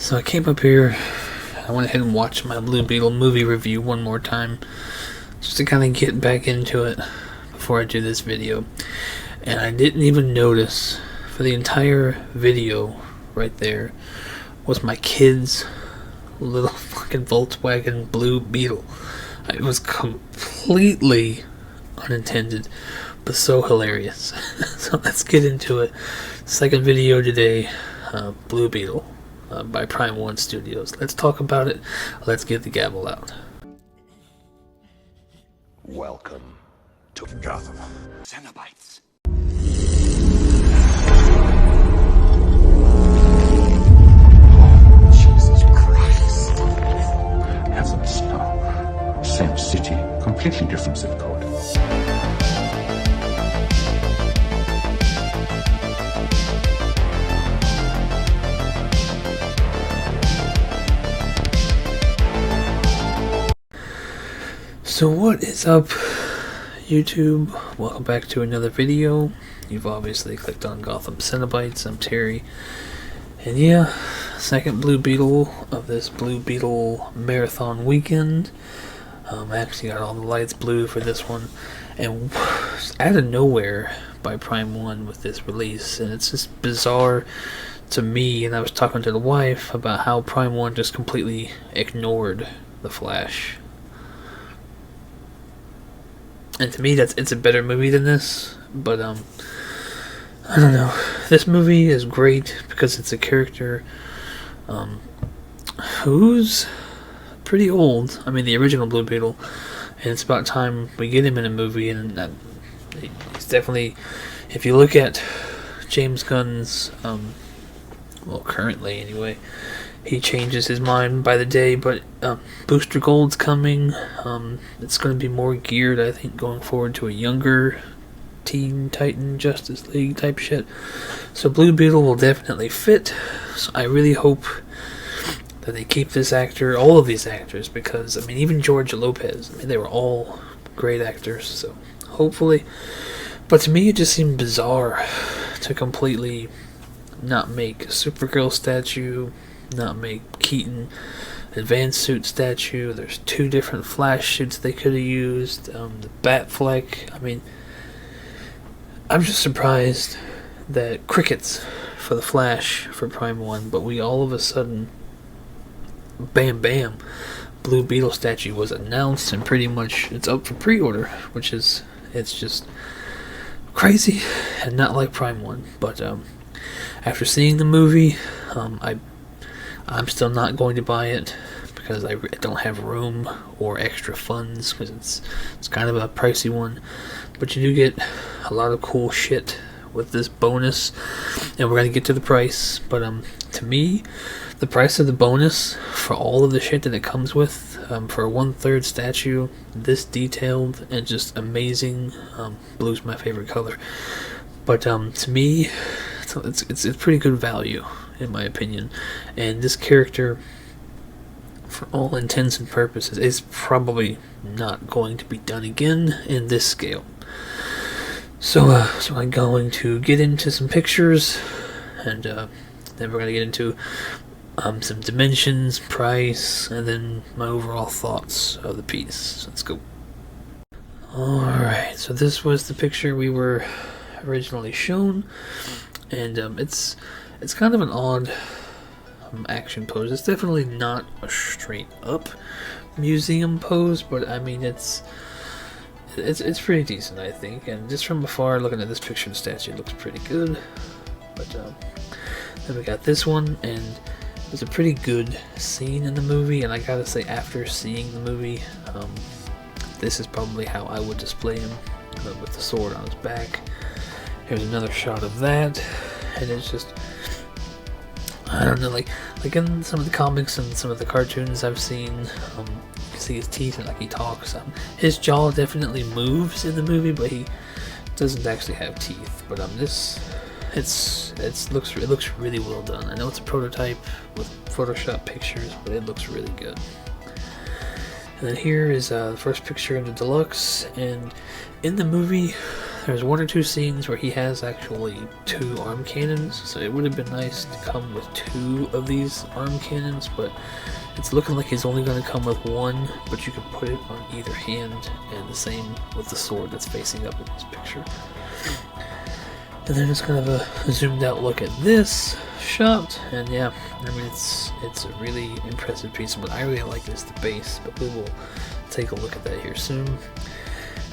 So I came up here, I went ahead and watched my Blue Beetle movie review one more time, just to kind of get back into it before I do this video. And I didn't even notice, for the entire video right there, was my kid's little fucking Volkswagen Blue Beetle. It was completely unintended, but so hilarious. So let's get into it. Second video today, Blue Beetle by Prime 1 Studios. Let's talk about it. Let's get the gavel out. Welcome to Gotham. Cenobites. Jesus Christ. Heavens, no. Same city, completely different zip code. So what is up, YouTube? Welcome back to another video. You've obviously clicked on Gotham Cenobites. I'm Terry. And yeah, second Blue Beetle of this Blue Beetle marathon weekend. I actually got all the lights blue for this one. And out of nowhere by Prime 1 with this release. And it's just bizarre to me. And I was talking to the wife about how Prime 1 just completely ignored The Flash. And to me, it's a better movie than this, but I don't know. This movie is great because it's a character who's pretty old. I mean, the original Blue Beetle, and it's about time we get him in a movie. And he's definitely, if you look at James Gunn's, well, currently anyway, he changes his mind by the day, but Booster Gold's coming. It's going to be more geared, I think, going forward to a younger Teen Titan Justice League type shit. So Blue Beetle will definitely fit. So I really hope that they keep this actor, all of these actors, because, I mean, even George Lopez, I mean, they were all great actors, so hopefully. But to me, it just seemed bizarre to completely not make a Supergirl statue, not make Keaton advanced suit statue. There's two different Flash suits they could have used. The Batfleck. I mean, I'm just surprised that crickets for the Flash for Prime 1, but we all of a sudden, bam bam, Blue Beetle statue was announced, and pretty much it's up for pre-order, which is, it's just crazy and not like Prime 1. But after seeing the movie, I'm still not going to buy it because I don't have room or extra funds, because it's kind of a pricey one. But you do get a lot of cool shit with this bonus, and we're going to get to the price. But to me, the price of the bonus for all of the shit that it comes with, for a 1/3 statue, this detailed and just amazing, blue's my favorite color. But to me, it's pretty good value, in my opinion. And this character, for all intents and purposes, is probably not going to be done again in this scale. So I'm going to get into some pictures, and then we're going to get into some dimensions, price, and then my overall thoughts of the piece. So let's go. Alright, so this was the picture we were originally shown, and it's kind of an odd action pose. It's definitely not a straight up museum pose, but I mean it's pretty decent, I think. And just from afar, looking at this picture of the statue, it looks pretty good. But then we got this one, and it's a pretty good scene in the movie. And I gotta say, after seeing the movie, this is probably how I would display him, with the sword on his back. Here's another shot of that, and it's just, I don't know, like in some of the comics and some of the cartoons I've seen, you can see his teeth and like he talks. His jaw definitely moves in the movie, but he doesn't actually have teeth. But this, it looks really well done. I know it's a prototype with Photoshop pictures, but it looks really good. And then here is the first picture of the deluxe, and in the movie there's one or two scenes where he has actually 2 arm cannons, so it would have been nice to come with 2 of these arm cannons, but it's looking like he's only going to come with 1, but you can put it on either hand, and the same with the sword that's facing up in this picture. And then it's kind of a zoomed out look at this shot, and yeah, I mean it's a really impressive piece, but I really like this, the base, but we will take a look at that here soon.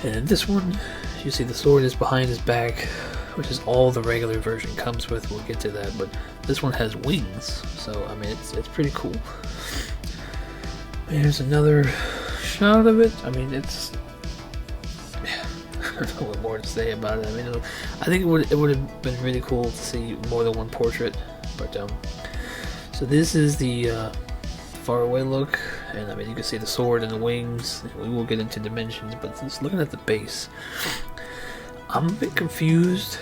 And in this one, you see the sword is behind his back, which is all the regular version comes with. We'll get to that, but this one has wings, so I mean it's pretty cool. Here's another shot of it. I mean it's I don't know what more to say about it. I mean I think it would have been really cool to see more than one portrait, but so this is the far away look, and I mean you can see the sword and the wings. We will get into dimensions, but just looking at the base, I'm a bit confused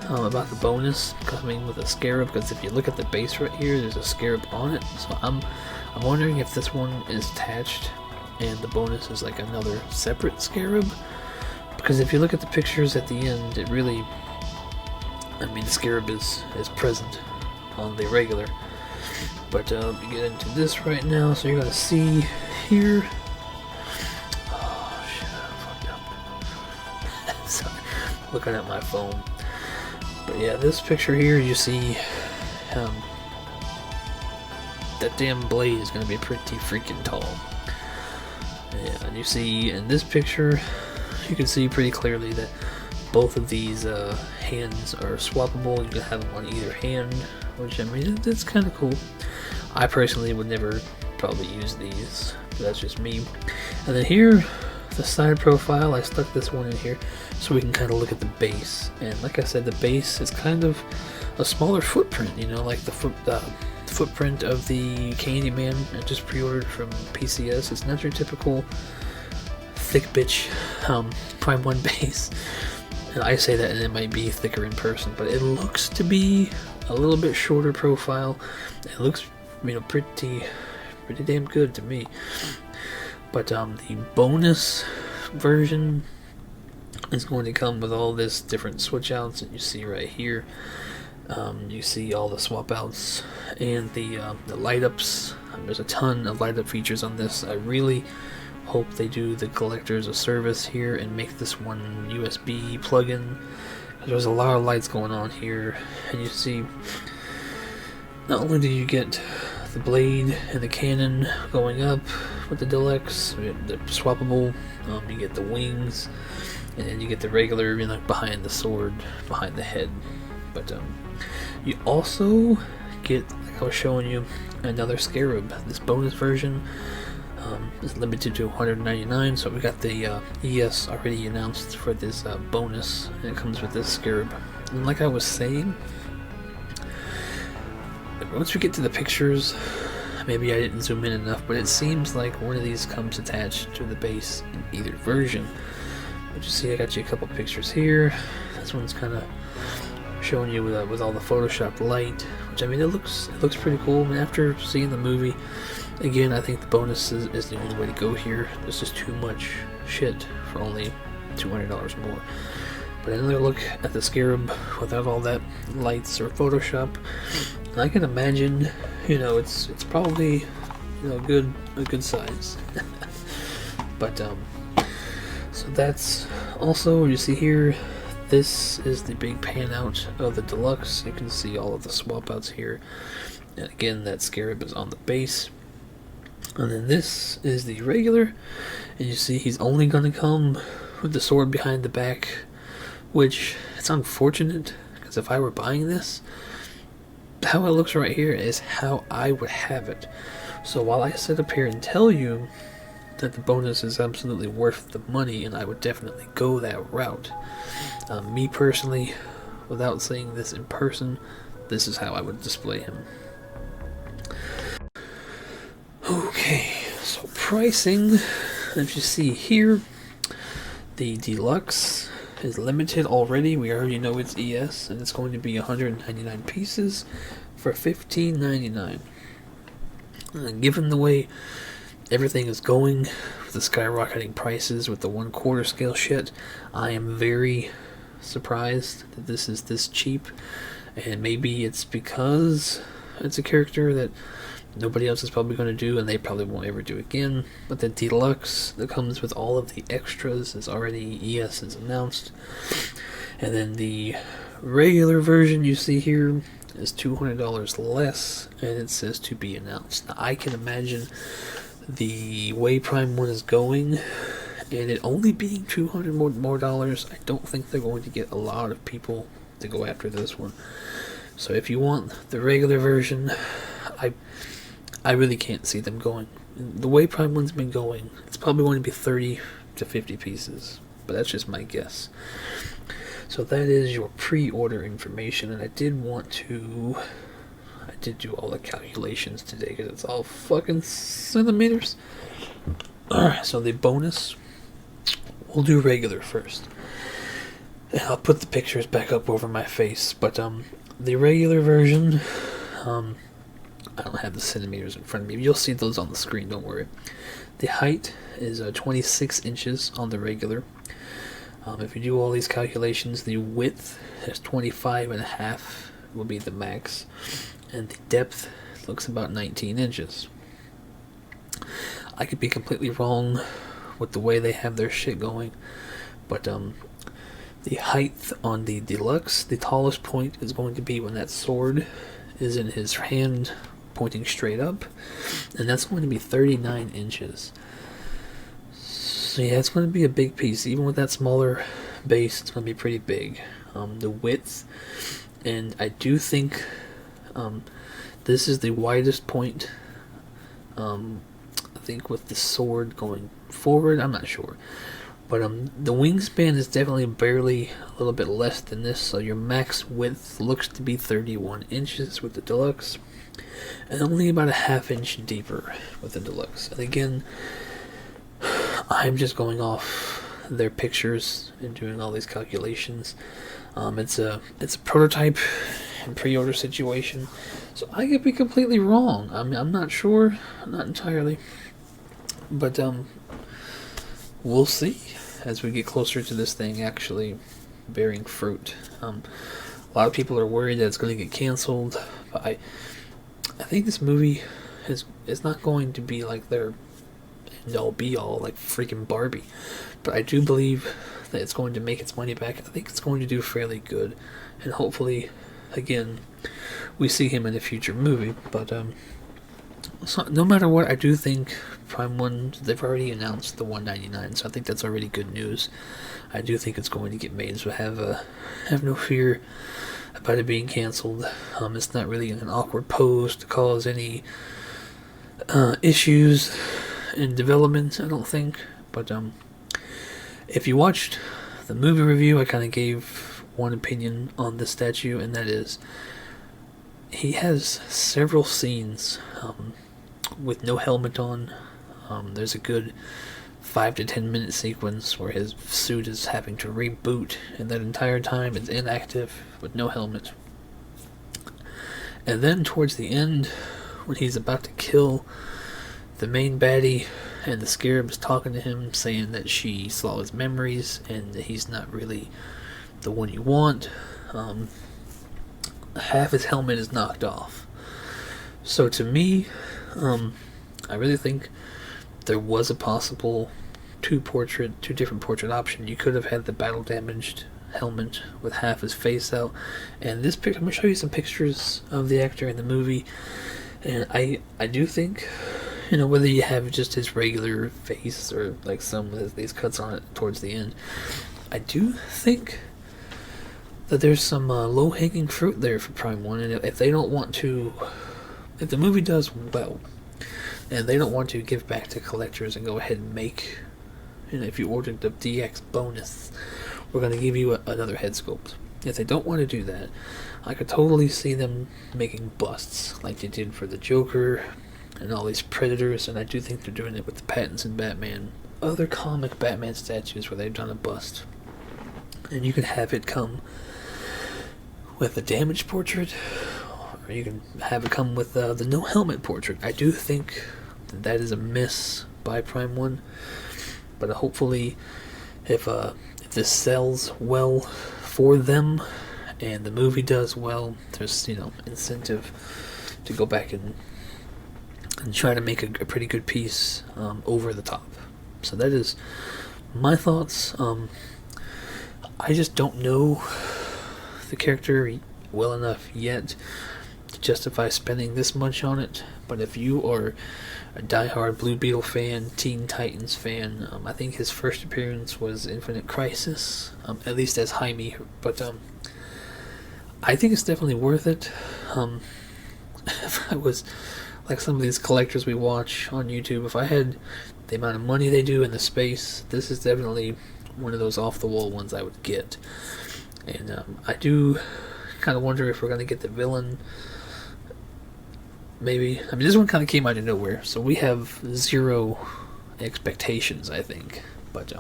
about the bonus coming with a scarab, because if you look at the base right here, there's a scarab on it. So I'm wondering if this one is attached and the bonus is like another separate scarab, because if you look at the pictures at the end, it really, I mean the scarab is present on the regular. But we get into this right now, so you're gonna see here. Oh shit, I fucked up. Sorry, looking at my phone. But yeah, this picture here, you see that damn blade is gonna be pretty freaking tall. Yeah, and you see in this picture, you can see pretty clearly that both of these hands are swappable. You can have them on either hand, which I mean that's kind of cool. I personally would never probably use these, but that's just me. And then here, the side profile, I stuck this one in here so we can kind of look at the base. And like I said, the base is kind of a smaller footprint, you know, like the footprint of the Candyman I just pre-ordered from PCS. It's not your typical thick bitch Prime 1 base. And I say that, and it might be thicker in person, but it looks to be a little bit shorter profile. It looks, you know, pretty damn good to me. But the bonus version is going to come with all this different switch outs that you see right here. You see all the swap outs and the light ups. There's a ton of light up features on this. I really hope they do the collectors a service here and make this one USB plug-in. There's a lot of lights going on here, and you see not only do you get the blade and the cannon going up with the deluxe, the swappable, you get the wings, and then you get the regular, you know, behind the sword, behind the head. But you also get, like I was showing you, another scarab. This bonus version is limited to 199, so we got the ES already announced for this bonus, and it comes with this scarab. And like I was saying, once we get to the pictures, maybe I didn't zoom in enough, but it seems like one of these comes attached to the base in either version. But you see, I got you a couple pictures here. This one's kind of showing you with all the Photoshop light, which I mean it looks pretty cool. And after seeing the movie, again, I think the bonus is the only way to go here. This is too much shit for only $200 more. But another look at the scarab without all that lights or Photoshop, and I can imagine, you know, it's probably, you know, a good size. But so that's also, you see here, this is the big pan out of the deluxe. You can see all of the swap outs here, and again that scarab is on the base. And then this is the regular, and you see he's only gonna come with the sword behind the back, which it's unfortunate, because if I were buying this, how it looks right here is how I would have it. So while I sit up here and tell you that the bonus is absolutely worth the money, and I would definitely go that route, me personally, without seeing this in person, this is how I would display him. Okay, so pricing, as you see here, the deluxe is limited already. We already know it's ES, and it's going to be 199 pieces for $15.99. Given the way everything is going with the skyrocketing prices with the 1/4 scale shit, I am very, surprised that this is this cheap, and maybe it's because it's a character that nobody else is probably going to do, and they probably won't ever do again. But the deluxe that comes with all of the extras is already is announced, and then the regular version you see here is $200 less, and it says to be announced. Now, I can imagine the way Prime 1 is going, and it only being $200 more dollars, I don't think they're going to get a lot of people to go after this one. So if you want the regular version, I really can't see them going. The way Prime 1's been going, it's probably going to be 30 to 50 pieces, but that's just my guess. So that is your pre-order information, and I did do all the calculations today because it's all fucking centimeters. Alright, so the bonus, we'll do regular first. And I'll put the pictures back up over my face, but the regular version, I don't have the centimeters in front of me. You'll see those on the screen, don't worry. The height is 26 inches on the regular. If you do all these calculations, the width is 25.5 will be the max, and the depth looks about 19 inches. I could be completely wrong with the way they have their shit going, but the height on the deluxe, the tallest point is going to be when that sword is in his hand pointing straight up, and that's going to be 39 inches. So yeah, it's going to be a big piece. Even with that smaller base, it's going to be pretty big. The width, and I do think this is the widest point. I think with the sword going forward, I'm not sure. But the wingspan is definitely barely a little bit less than this, so your max width looks to be 31 inches with the deluxe, and only about a half inch deeper with the deluxe. And again, I'm just going off their pictures and doing all these calculations. It's a prototype and pre-order situation, so I could be completely wrong. I mean, I'm not sure, not entirely, but we'll see as we get closer to this thing actually bearing fruit. A lot of people are worried that it's going to get canceled, but I think this movie is not going to be like their end-all be-all like freaking Barbie, but I do believe that it's going to make its money back. I think it's going to do fairly good, and hopefully, again, we see him in a future movie. But so no matter what, I do think Prime 1, they've already announced the $199, so I think that's already good news. I do think it's going to get made, so have no fear about it being canceled. It's not really in an awkward pose to cause any issues in development, I don't think. But if you watched the movie review, I kind of gave one opinion on the statue, and that is he has several scenes with no helmet on. There's a good 5 to 10 minute sequence where his suit is having to reboot, and that entire time it's inactive with no helmet. And then towards the end, when he's about to kill the main baddie, and the Scarab is talking to him, saying that she saw his memories and that he's not really the one you want, half his helmet is knocked off. So to me, I really think there was a possible two different portrait option. You could have had the battle damaged helmet with half his face out, and this picture, I'm going to show you some pictures of the actor in the movie, and I do think, whether you have just his regular face or like some with these cuts on it towards the end, I do think that there's some low-hanging fruit there for Prime 1, and if they don't want to, if the movie does well, and they don't want to give back to collectors and go ahead and make, if you ordered the DX bonus, we're going to give you another head sculpt. If they don't want to do that, I could totally see them making busts like they did for the Joker and all these Predators, and I do think they're doing it with the Pattinson Batman, other comic Batman statues where they've done a bust. And you can have it come with a damaged portrait, or you can have it come with the no helmet portrait. I do think that is a miss by Prime 1, but hopefully if this sells well for them, and the movie does well, there's incentive to go back and try to make a pretty good piece over the top. So that is my thoughts. I just don't know the character well enough yet to justify spending this much on it. But if you are a diehard Blue Beetle fan, Teen Titans fan, I think his first appearance was Infinite Crisis, at least as Jaime. But I think it's definitely worth it. If I was like some of these collectors we watch on YouTube, if I had the amount of money they do in the space, this is definitely one of those off-the-wall ones I would get. And I do kind of wonder if we're going to get the villain. Maybe. I mean, this one kind of came out of nowhere, so we have zero expectations, I think. But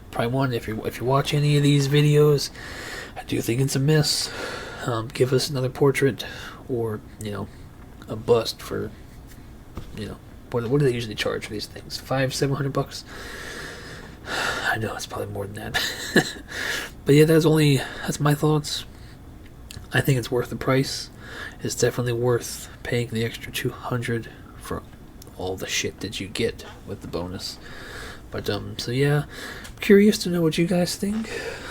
Prime One, if you watch any of these videos, I do think it's a miss. Give us another portrait, or a bust for what do they usually charge for these things? $500-700? I know it's probably more than that. But yeah, that's my thoughts. I think it's worth the price. It's definitely worth paying the extra $200 for all the shit that you get with the bonus. But so yeah, I'm curious to know what you guys think.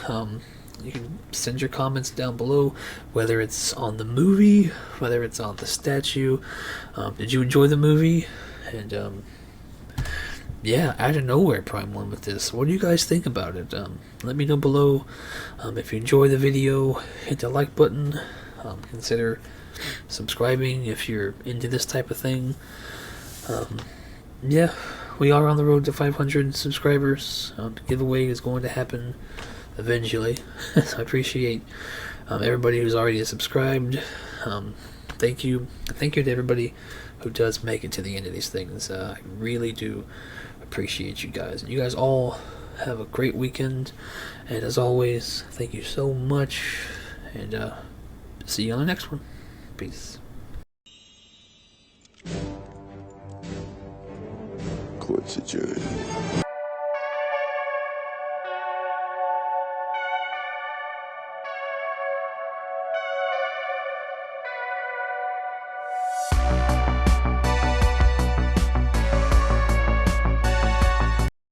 You can send your comments down below, whether it's on the movie, whether it's on the statue. Did you enjoy the movie? And yeah, out of nowhere, Prime One with this. What do you guys think about it? Let me know below. If you enjoy the video, hit the like button. Consider subscribing if you're into this type of thing. Yeah, we are on the road to 500 subscribers. The giveaway is going to happen eventually. So I appreciate everybody who's already subscribed. Thank you to everybody who does make it to the end of these things. I really do appreciate you guys. And you guys all have a great weekend. And as always, thank you so much. And see you on the next one. Peace. Quits a journey.